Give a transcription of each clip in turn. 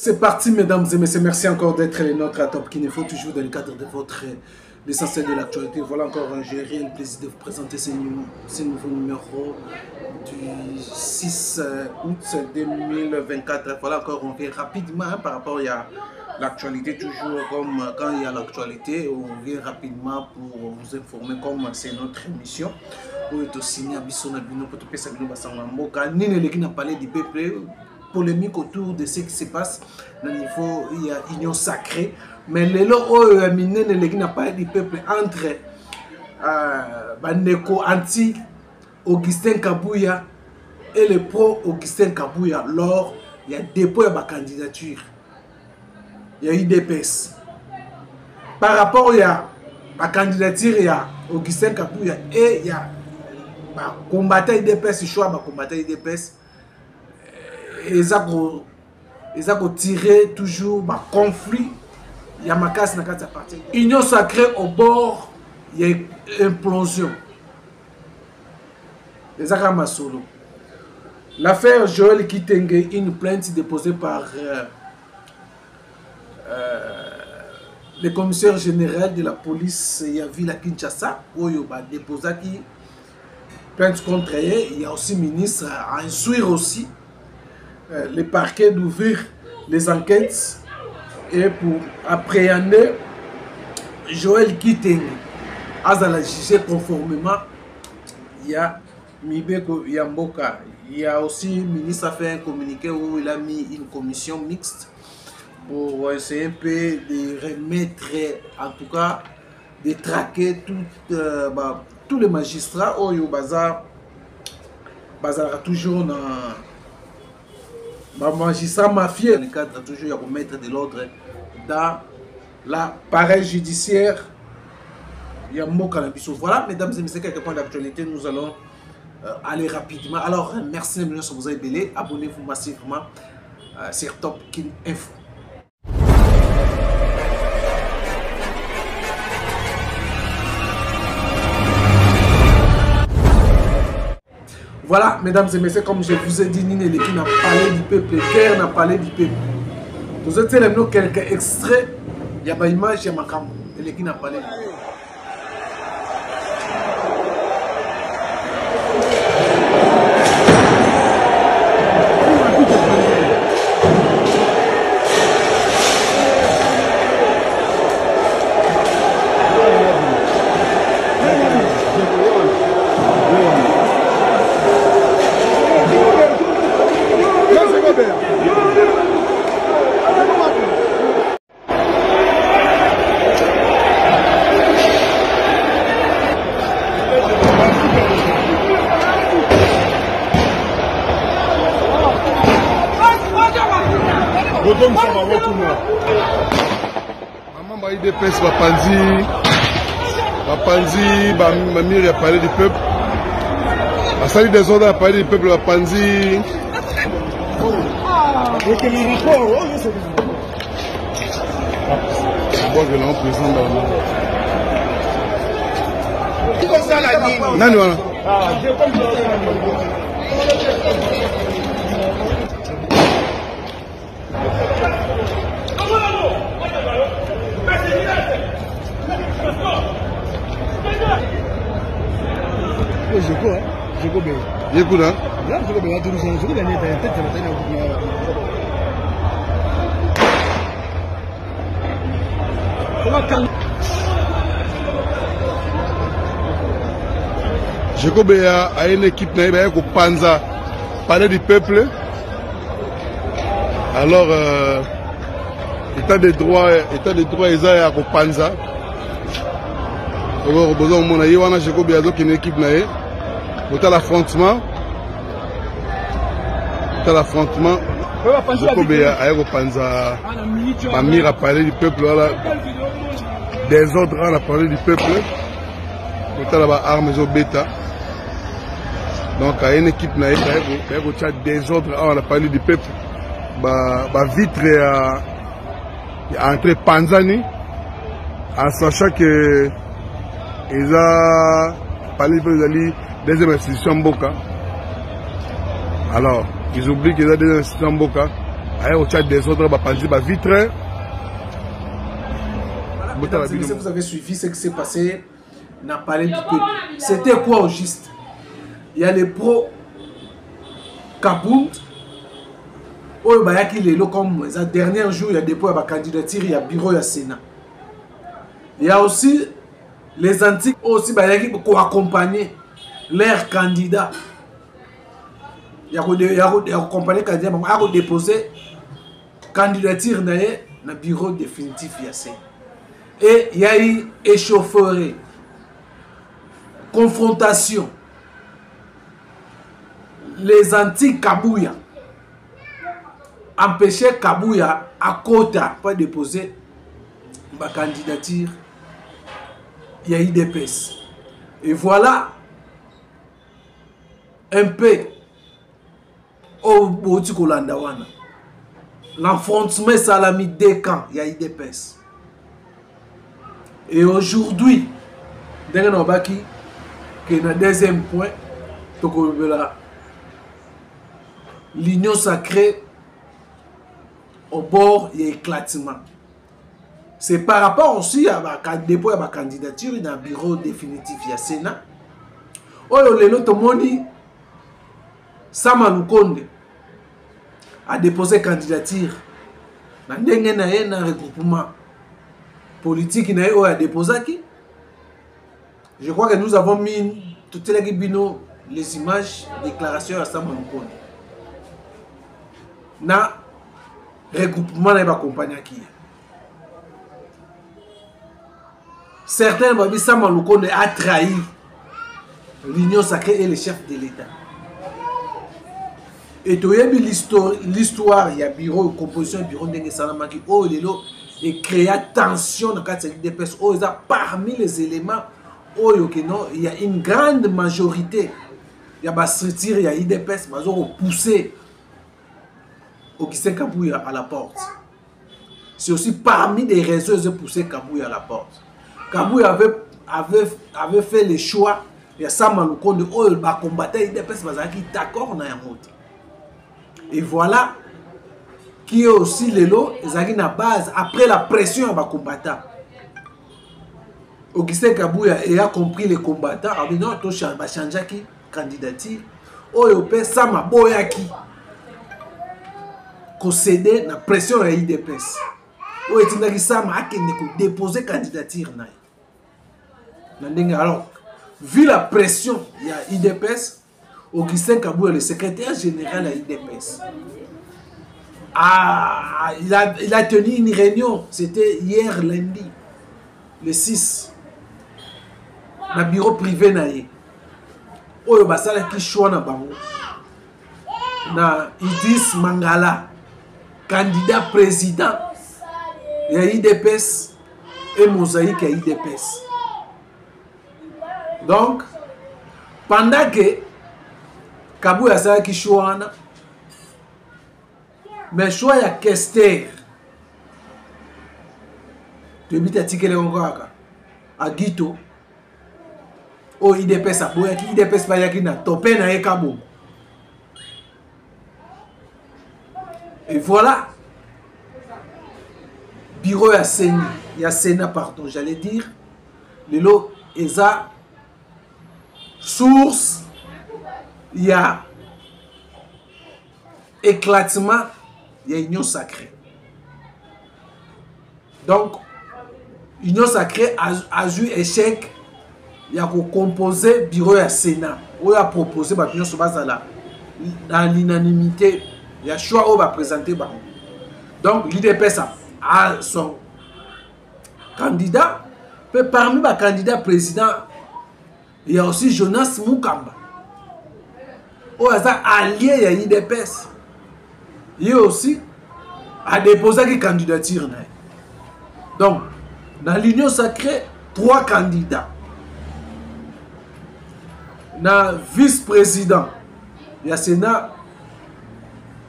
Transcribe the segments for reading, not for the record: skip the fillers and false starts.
C'est parti, mesdames et messieurs. Merci encore d'être les nôtres à Top qu'il faut toujours dans le cadre de votre l'essentiel de l'actualité. Voilà encore un réel plaisir de vous présenter ce nouveau numéro du 6 août 2024. Voilà encore, on vient rapidement par rapport à l'actualité, toujours comme quand il y a l'actualité, on vient rapidement pour vous informer comme c'est notre émission. Où est aussi Nini n'a parlé du peuple. Polémique autour de ce qui se passe au niveau, il y a union sacrée, mais les lots n'a pas du peuple entre Bandeko anti Augustin Kabouya et le pro Augustin Kabouya. Lors il y a dépôt de ma candidature, il y a eu des PES par rapport à la candidature, il y a Augustin Kabouya et il y a combattant des PES, choix combattant des PES. Ils ont tiré toujours conflit. Il y a ma casse dans la partie. Union sacrée au bord, il y a une implosion. Les Arama solo. L'affaire Joël Kitenge, une plainte déposée par le commissaire général de la police Yavila Kinshasa, où il a déposé qui plainte contre elle. Il y a aussi ministre à instruire aussi les parquets d'ouvrir les enquêtes et pour appréhender Joël Kitenge. Azala jugé conformément, il y a Mibeko Yamboka. Il y a aussi le ministre a fait un communiqué où il a mis une commission mixte pour essayer un peu de remettre, en tout cas, de traquer tous les magistrats au Bazar toujours dans magistrat mafieux, dans le cadre toujours à remettre de l'ordre dans l'appareil judiciaire. Il y a un mot cannabis. Voilà, mesdames et messieurs, quelques points d'actualité. Nous allons aller rapidement. Alors, merci de vous avez belé. Abonnez-vous massivement sur Top Kin Info. Voilà, mesdames et messieurs, comme je vous ai dit, Nini Leki n'a parlé du peuple, Guerre n'a parlé du peuple. Vous avez quelques extraits, il y a une image, il y a ma caméra. Leki n'a parlé. Maman m'a eu des pèses, Bapanzi, Mamir a parlé du peuple. La salle des ordres a parlé du peuple, Bapanzi. Bon, je l'ai présent dans le. Non, non. Jekobea a une équipe qui Panza parler du peuple. Alors, état de droit, ils ont Panza. Alors, besoin de mon aïe, on a une équipe pour l'affrontement. Jekobea a Panza. Amir a parlé du peuple. Des ordres, on a parlé du peuple. Pour la armes et bêta. Donc, il y a une équipe qui a des ordres, on a parlé du peuple. Vitre entre Panzani, en sachant que ils ont parlé de deuxième institution Mboka. Alors, ils oublient qu'ils ont des institutions Mboka. au chat des autres, vitre. Voilà, vous avez suivi ce qui s'est passé dans le palais du peuple. C'était quoi au juste? Il y a les pro Kabound. Oh, bah, il y a comme les derniers jours, il y a des points à candidature, il y a bureau, il y a Sénat. Il y a aussi les antiques aussi pour accompagner leurs candidats. Il y a accompagné les candidats pour déposer candidature dans le bureau définitif. Et il y a eu échauffourée, confrontation. Les antiques Kabouya empêchaient Kabouya à Kota pour déposer ma candidature. Il y a eu des PES. Et voilà un peu au Boutikolandawana. L'enfrontement salami des camps, il y a eu des PES. Et aujourd'hui, dans le deuxième point, l'union sacrée au bord il y a éclatement. C'est par rapport aussi à la dépôt de la candidature dans le bureau définitif du Sénat. Tout le monde Sama Lukonde a déposé candidature dans un regroupement politique a déposé. Je crois que nous avons mis toutes les images, déclarations à Sama Lukonde. Dans le regroupement de la compagnie. Certains m'ont dit Sama Lukonde a trahi l'union sacrée et le chef de l'État. Et tu as vu l'histoire, il y a bureau, composition bureau de Salamaki, et créer tension dans le cadre des PES. Parmi les éléments, il y a une grande majorité. Il y a il y a IDPS, mais ils ont poussé au Kissin Kabouya à la porte. C'est aussi parmi les réseaux qui ont poussé Kabouya à la porte. Kabouya avait fait le choix, il y a Sama Lukonde, il va combattre IDPS, mais il est d'accord dans la montée. Et voilà qui est aussi le lot, ils ont une base après la pression à combattant. Augustin Kabouya a compris les combattants, il a dit non, il va changer qui candidature. Il peut Sama Boyaki concéder la pression à l'IDPS. Il a dit Sama a déposé candidature. Alors, vu la pression, il y a l'IDPS. Augustin Kabouya, le secrétaire général à l'IDPS, il a tenu une réunion, c'était hier lundi, le 6, dans le bureau privé. Il y a Idriss Mangala, candidat président, il y a l'IDPS et Mosaïque à l'IDPS. Donc, pendant que Kabouya a qui choana, mais choix ya Kester. Tu habites à Tikele Ongaka, à Gito. Oh, IDPS a boya ki IDPS pa yakina, topé na Ekabo. Et voilà, bureau ya Sénat, ya Sénat, pardon, j'allais dire, le lot ESA, source. Il y a éclatement, il y a union sacrée. Donc, union sacrée a eu échec. Il y a composé bureau à Sénat. On a proposé l'union sur base dans l'unanimité. Il y a choix où va présenter. Donc, l'IDPS a son candidat. Mais parmi les candidats présidents, il y a aussi Jonas Mukamba. Au hasard allié à l'IDPS, il aussi a déposé une candidature. Donc, dans l'union sacrée, 3 candidats. Dans le vice-président, il y a Sénat,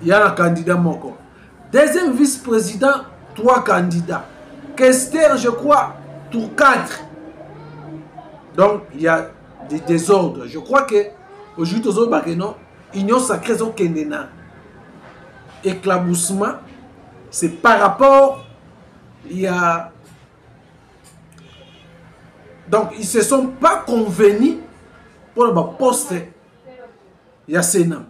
il y a un candidat Moko. Deuxième vice-président, 3 candidats. Kester, je crois, tour 4. Donc, il y a des désordres. Je crois que aujourd'hui, l'union sacrée est Kendena. éclaboussement, c'est par rapport, il y a... Donc, ils ne se sont pas convenus pour le poste. Il y a Sénat.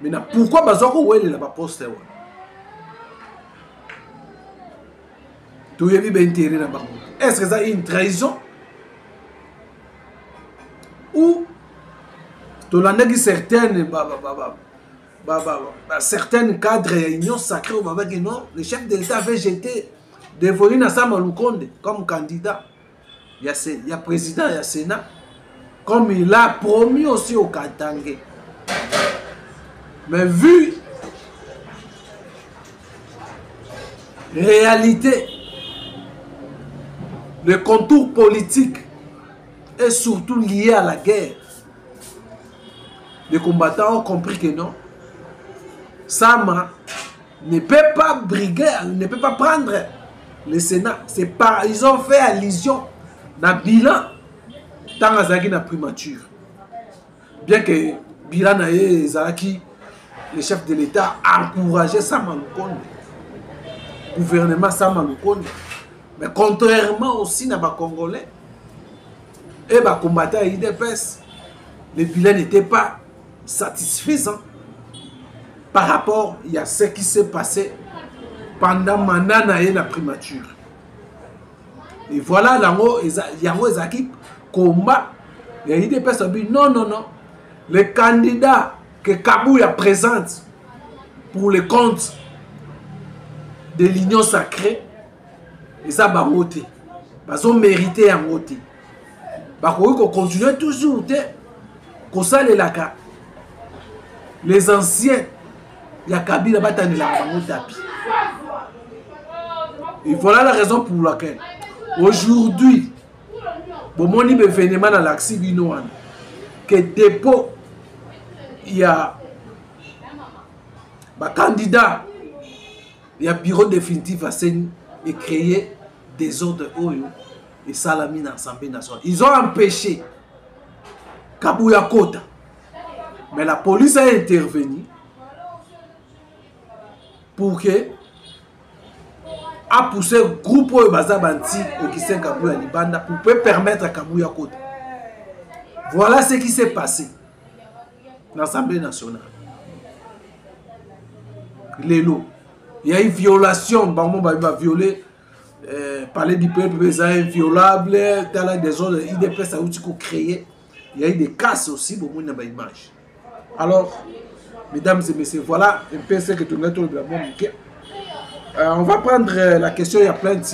Maintenant, pourquoi Bazoko Ouel est là poste? Tout est bien intérêt là-bas. Est-ce que ça une trahison? Ou tout le monde certaines cadres et unions sacrées au Baba non, le chef de l'État avait jeté dévolu Nassama Lukonde comme candidat. Il y a président, il y a Sénat. Comme il a promis aussi au Katangé. Mais vu réalité, le contour politique est surtout lié à la guerre. Les combattants ont compris que non. Sama ne peut pas briguer, ne peut pas prendre le Sénat. Ils ont fait allusion dans le bilan dans la primature. Bien que bilan Zaki, le chef de l'État, a encouragé Sama Lukonde. Le gouvernement Sama Lukonde. Mais contrairement aussi dans les Congolais, et les combattants IDPS, le bilan n'était pas satisfaisant par rapport à ce qui s'est passé pendant la primature. Et voilà, il y a un combat. Il y a IDPS qui dit non, non, non. Le candidat que Kabouya présente pour le compte de l'Union sacrée, et ça va voter. Parce qu'ils ont mérité un vote. Ils vont continuer toujours à faire les anciens. Il y a Kabila Batani la tapis. Et voilà la raison pour laquelle aujourd'hui, bon mon événement dans l'axe Binoan, que dépôt il y a un candidat, il y a bureau définitif à et créer des ordres Oyo et Salamine à l'Assemblée nationale. Ils ont empêché Kabouya Kota. Mais la police a intervenu pour que a poussé le groupe au Bazabanti au Kisen Kabouya Libanda pour permettre à Kabouya Kota. Voilà ce qui s'est passé dans l'Assemblée nationale. Lélo. Il y a une violation, Bamon va violer, parler du peuple, c'est inviolable, des ordres, IDPS a aussi créé. Il y a eu des casses aussi, bon, on a une image. Alors, mesdames et messieurs, voilà un peu ce que tout le monde a. On va prendre la question, il y a plainte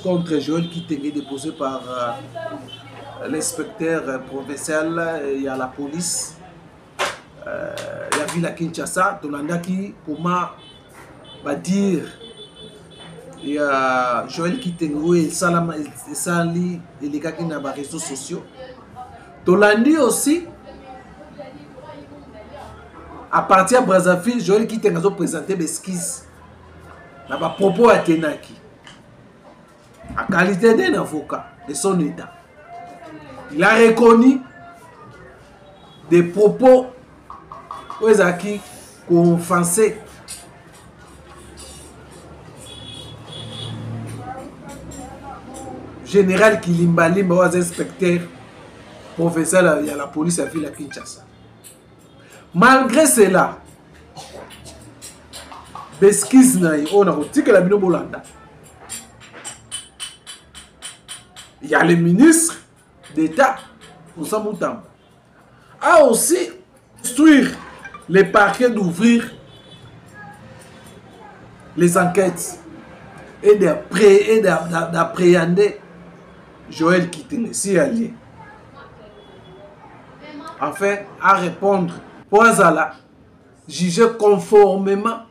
contre Joël Kitenge déposée par l'inspecteur provincial, il y a la police. Il y a Ville à Kinshasa, Tolanda qui, comment va dire, il y a Joël Kitenge et Sali et les gars qui n'ont pas les réseaux sociaux. Tolandi aussi, à partir de Brazzaville, Joël Kitenge a présenté des esquisses. Il y a propos à Tenaki. À qualité d'un avocat de son état. Il a reconnu des propos qui ont offensé général Kilimba Limba, inspecteur professeur il y a la police à Ville à Kinshasa. Malgré cela, Beskis Naï, on a dit que la Bino Bolanda. Il y a le ministre d'État, Moussa Moutamba, a aussi instruire les parquets d'ouvrir les enquêtes et d'appréhender Joël Kitenge, si allié. Enfin, à répondre pour Azala, jugé conformément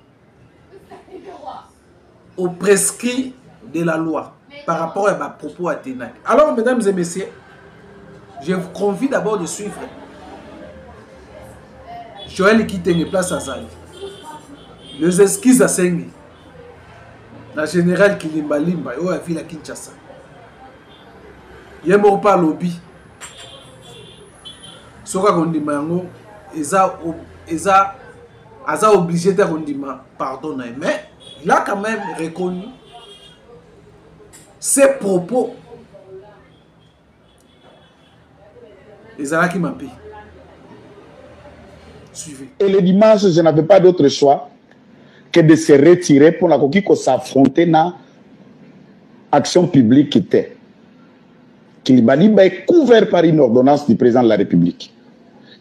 au prescrit de la loi par rapport à ma propos à Tenak. Alors, mesdames et messieurs, je vous convie d'abord de suivre Joël Kitenge place à Zali. Les esquisses à Sengi. La générale Kilimba Limba, il y a Ville à Kinshasa. Il y a mort par lobby. Soka Gondimango, aza obligé de rendre pardon, mais il a quand même reconnu ses propos. Ezalaki Mampé. Suivez. Et le dimanche, je n'avais pas d'autre choix que de se retirer pour la coquille s'affronter dans l'action publique qui était. Kilibaliba est couvert par une ordonnance du président de la République.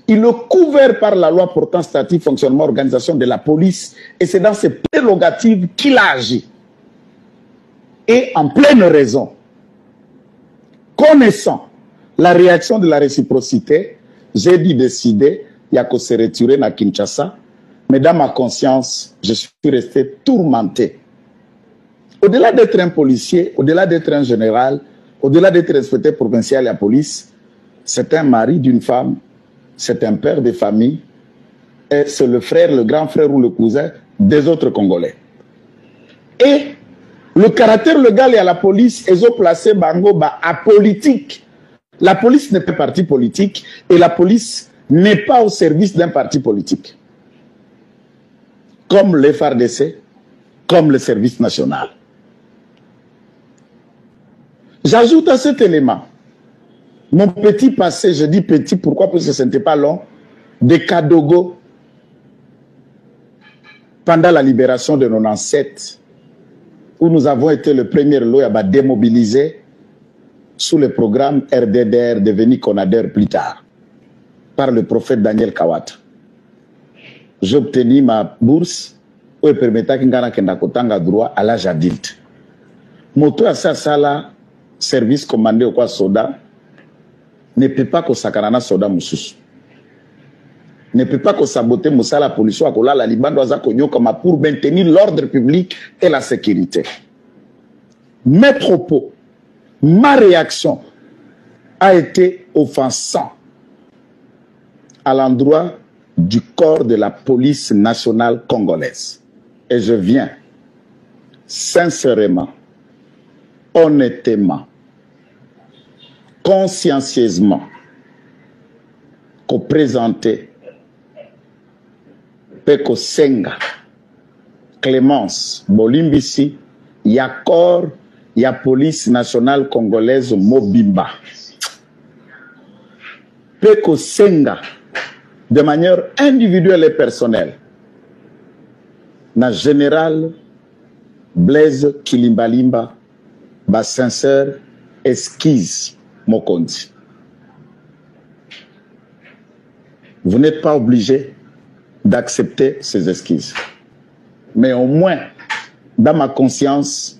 Il est couvert par la loi portant statut, fonctionnement, organisation de la police. Et c'est dans ces prérogatives qu'il a agi. Et en pleine raison, connaissant la réaction de la réciprocité, j'ai dit décider, il y a qu'à se retirer à Kinshasa. Mais dans ma conscience, je suis resté tourmenté. Au-delà d'être un policier, au-delà d'être un général, au-delà d'être inspecteur provincial à la police, c'est un mari d'une femme, c'est un père de famille, et c'est le frère, le grand frère ou le cousin des autres Congolais. Et le caractère légal et à la police, ils ont placé Bango apolitique. La police n'est pas parti politique et la police n'est pas au service d'un parti politique. Comme le FARDC, comme le service national. J'ajoute à cet élément mon petit passé, je dis petit, pourquoi? Parce que ce n'était pas long, de Kadogo pendant la libération de 97, où nous avons été le premier lot à démobiliser sous le programme RDDR, devenu CONADER plus tard, par le prophète Daniel Kawata. J'ai obtenu ma bourse où permettait que je droit à l'âge adulte. Moto à ça, service commandé au quoi soda, ne peut pas que sakarana soda moussous. Ne peut pas que saboter moussa la police ou à la Liban doit comme pour maintenir l'ordre public et la sécurité. Mes propos, ma réaction a été offensant à l'endroit du corps de la police nationale congolaise. Et je viens sincèrement, honnêtement, consciencieusement, qu'on présenter Peko Senga, Clémence, Bolimbisi, Yakor, ya police nationale congolaise Mobimba. Peko Senga, de manière individuelle et personnelle, na général Blaise Kilimbalimba, ba sincère esquisse Mokondi. Vous n'êtes pas obligé d'accepter ces esquisses. Mais au moins, dans ma conscience,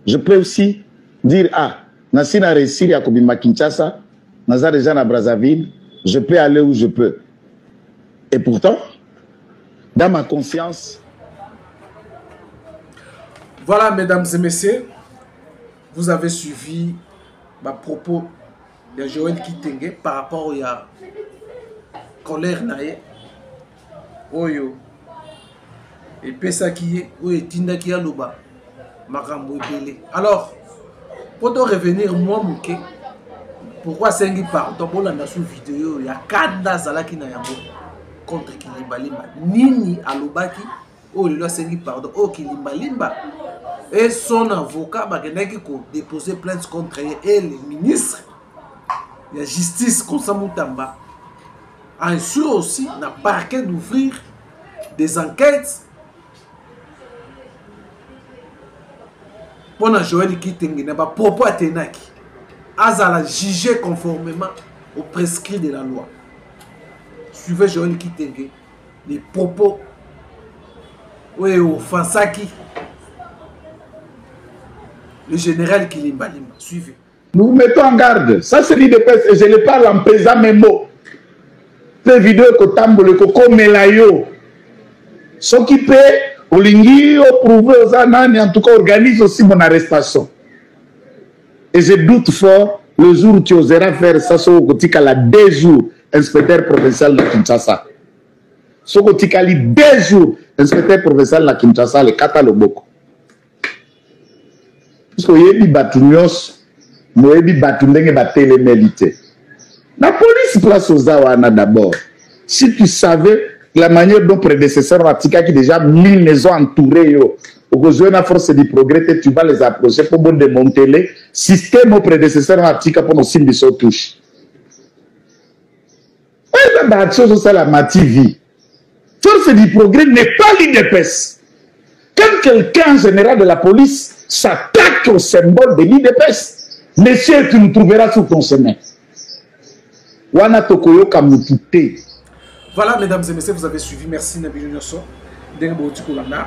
je peux aussi dire, ah, Nassina a réussi à Kobima Kinshasa, Nazar déjà à Brazzaville, je peux aller où je peux. Et pourtant, dans ma conscience... Voilà, mesdames et messieurs, vous avez suivi ma propos de Joël Kitenge par rapport à colère naïe. Oyo. Et pesa qui est, oyo tinda qui a loba. Makambo ebele. Alors, pour te revenir, moi, Mouké, pourquoi Sengi pardon pour la sous vidéo, il y a Kanda Zalaki na yambo contre Kilimbalimba. Nini alobaki, oh il a Sengi pardon, oh Kilimbalimba. Et son avocat, qui a déposé plainte contre elle et le ministre de la justice, Konsa Moutamba, a instruit aussi le parquet d'ouvrir des enquêtes pour Joël Kitenge, n'a pas propos à Tenaki, à juger conformément aux prescrits de la loi. Suivez Joël Kitenge, les propos, oui, offensaki, le général Kilimbalimba. Suivez. Nous mettons en garde. Ça, c'est l'IDPS et je le parle en pesant mes mots. Ces vidéos que Tambole, que Melayo, ce qui peut, Olingi, prouver aux Anani, en tout cas, organise aussi mon arrestation. Et je doute fort, le jour où tu oseras faire ça, ce que tu as 2 jours, inspecteur provincial de Kinshasa. Ce que tu as 2 jours, inspecteur provincial de Kinshasa, le Kataloboko. Parce que yebi batunios, moyebi batundenge batelemélité. La police place aux awana d'abord. Si tu savais la manière dont prédécesseurs Matika qui déjà 1000 maisons entourées, au besoin de la force du progrès, tu vas les approcher pour bon démonter le système au prédécesseur Matika pour nos signes de son touche. C'est la mativi. Force du progrès n'est pas l'IDPS. Quand quelqu'un, général de la police, s'attaque au symbole de l'IDPS, monsieur, tu nous trouveras sous ton chemin. Wana Tokoyo Kamutute. Voilà, mesdames et messieurs, vous avez suivi. Merci, Nabil Nyoso.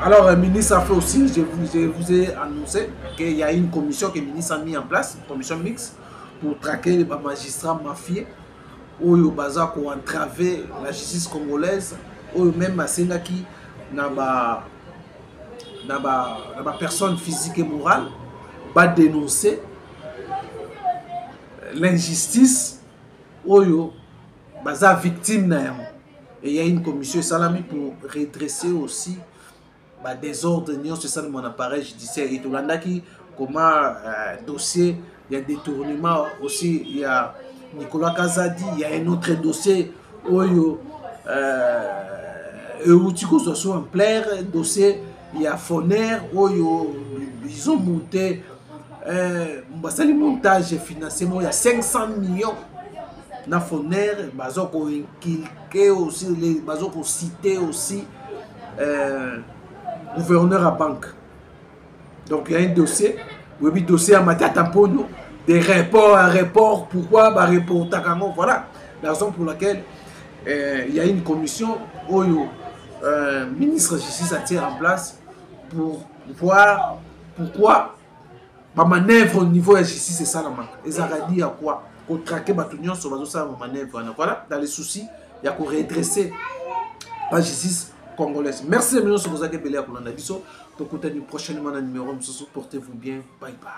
Alors, le ministre a fait aussi, je vous ai annoncé qu'il y a une commission que le ministre a mis en place, une commission mixte, pour traquer les magistrats mafieux, où il y a entravé la justice congolaise, où même à Sénaki, n'a pas personne physique et morale, va dénoncer l'injustice, où il y a victime. Et il y a une commission salami pour redresser aussi des ordres, c'est ça mon appareil judiciaire. Et tout le monde qui, comment dossier, il y a des détournements aussi, il y a Nicolas Kazadi, il y a un autre dossier où il y a en plaire, un dossier, il y a Foner, où ils ont monté un montage financièrement, il y a 500 millions. Na Foner, bazo ko inculquer aussi, les bazo ko citer aussi gouverneur à banque. Donc il y a un dossier, oui dossier à Matatampono, des rapports à report, pourquoi bah report takango, voilà la raison pour laquelle il y a une commission où ministre de la justice a tiré en place pour voir pourquoi ma manœuvre au niveau de la justice c'est ça la manque. Et ça a dit à quoi? Pour traquer Batunion sur la manœuvre. Voilà, dans les soucis, il y a qu'on redresser la justice congolaise. Merci de nous sur vos accueils. Donc, prochainement dans le numéro. Portez-vous bien. Bye bye.